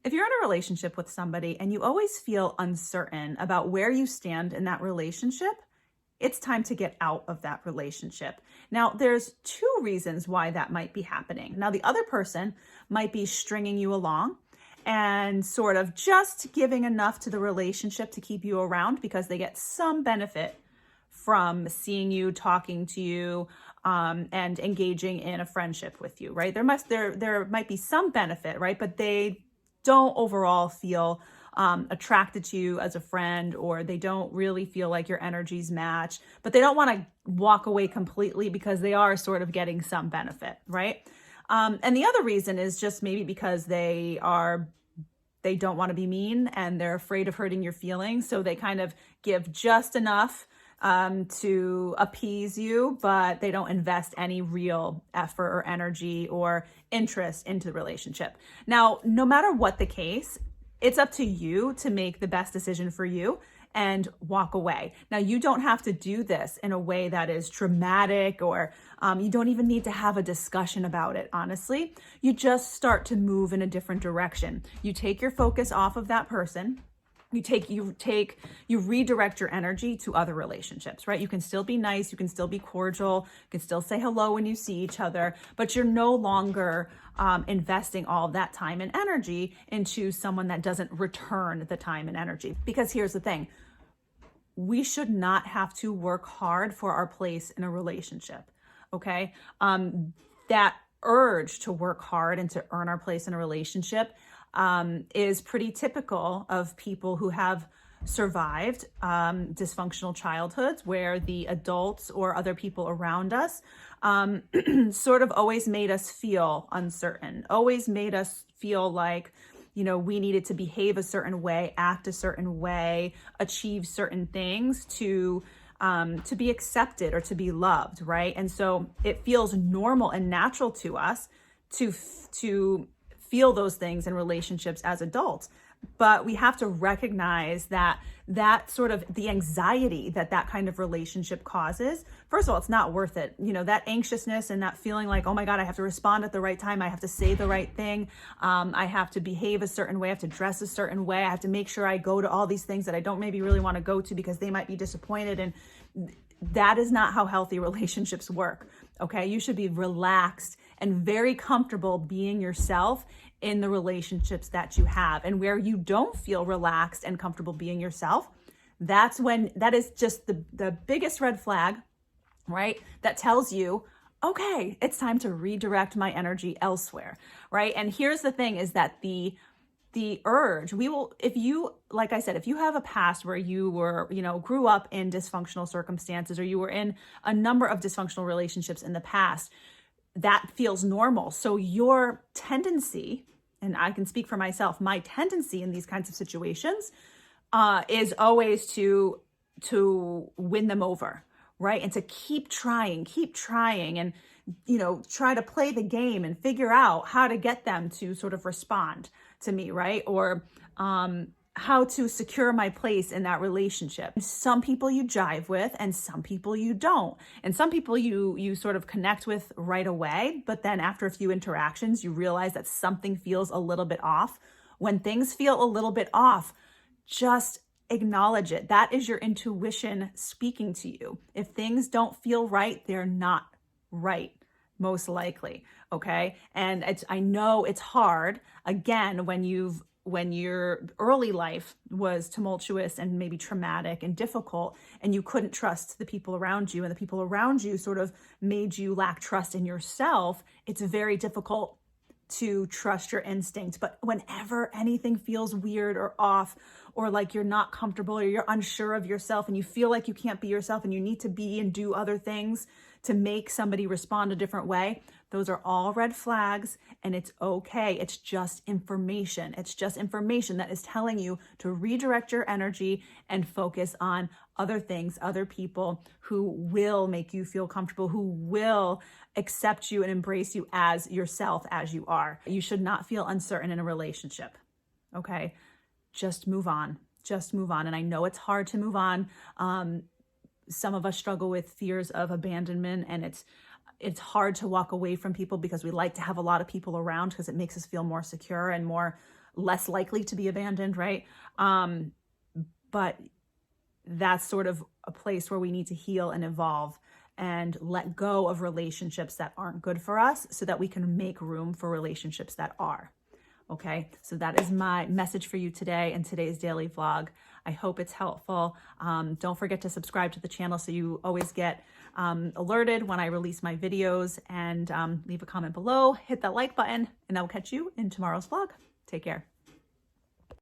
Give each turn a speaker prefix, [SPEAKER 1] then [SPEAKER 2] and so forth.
[SPEAKER 1] If you're in a relationship with somebody and you always feel uncertain about where you stand in that relationship, it's time to get out of that relationship. Now, there's two reasons why that might be happening. Now, the other person might be stringing you along and sort of just giving enough to the relationship to keep you around because they get some benefit from seeing you, talking to you, and engaging in a friendship with you, right? There might be some benefit, right? But they don't overall feel attracted to you as a friend, or they don't really feel like your energies match, but they don't want to walk away completely because they are sort of getting some benefit, right? And the other reason is just maybe because they don't want to be mean and they're afraid of hurting your feelings. So they kind of give just enough to appease you, but they don't invest any real effort or energy or interest into the relationship. Now, no matter what the case, it's up to you to make the best decision for you and walk away. Now, you don't have to do this in a way that is dramatic, or you don't even need to have a discussion about it, honestly. You just start to move in a different direction. You take your focus off of that person. You redirect your energy to other relationships, right? You can still be nice, you can still be cordial, you can still say hello when you see each other, but you're no longer investing all of that time and energy into someone that doesn't return the time and energy. Because here's the thing, we should not have to work hard for our place in a relationship, okay? That urge to work hard and to earn our place in a relationship is pretty typical of people who have survived dysfunctional childhoods where the adults or other people around us sort of always made us feel uncertain, always made us feel like, we needed to behave a certain way, act a certain way, achieve certain things to be accepted or to be loved, right? And so it feels normal and natural to us to feel those things in relationships as adults. But we have to recognize that sort of the anxiety that kind of relationship causes. First of all, it's not worth it. That anxiousness and that feeling like, oh my God, I have to respond at the right time. I have to say the right thing. I have to behave a certain way. I have to dress a certain way. I have to make sure I go to all these things that I don't maybe really want to go to because they might be disappointed. And that is not how healthy relationships work. Okay. You should be relaxed and very comfortable being yourself in the relationships that you have. And where you don't feel relaxed and comfortable being yourself, that is just the biggest red flag, right? That tells you, okay, it's time to redirect my energy elsewhere, right? And here's the thing is that the urge, like I said, if you have a past where you were, grew up in dysfunctional circumstances, or you were in a number of dysfunctional relationships in the past, that feels normal. So your tendency, and I can speak for myself, my tendency in these kinds of situations is always to win them over, right? And to keep trying and, try to play the game and figure out how to get them to sort of respond to me, right? Or how to secure my place in that relationship. Some people you jive with and some people you don't. And some people you sort of connect with right away, but then after a few interactions, you realize that something feels a little bit off. When things feel a little bit off, just acknowledge it. That is your intuition speaking to you. If things don't feel right, they're not right, most likely, okay? And I know it's hard, again, when your early life was tumultuous and maybe traumatic and difficult, and you couldn't trust the people around you, and the people around you sort of made you lack trust in yourself, it's very difficult to trust your instinct. But whenever anything feels weird or off, or like you're not comfortable or you're unsure of yourself and you feel like you can't be yourself and you need to be and do other things to make somebody respond a different way, those are all red flags, and it's okay. It's just information. It's just information that is telling you to redirect your energy and focus on other things, other people who will make you feel comfortable, who will accept you and embrace you as yourself, as you are. You should not feel uncertain in a relationship, okay? Just move on. Just move on. And I know it's hard to move on. Some of us struggle with fears of abandonment, and it's hard to walk away from people because we like to have a lot of people around because it makes us feel more secure and more less likely to be abandoned, right? But that's sort of a place where we need to heal and evolve and let go of relationships that aren't good for us so that we can make room for relationships that are. Okay, so that is my message for you today in today's daily vlog. I hope it's helpful. Don't forget to subscribe to the channel so you always get alerted when I release my videos, and leave a comment below, hit that like button, and I will catch you in tomorrow's vlog. Take care.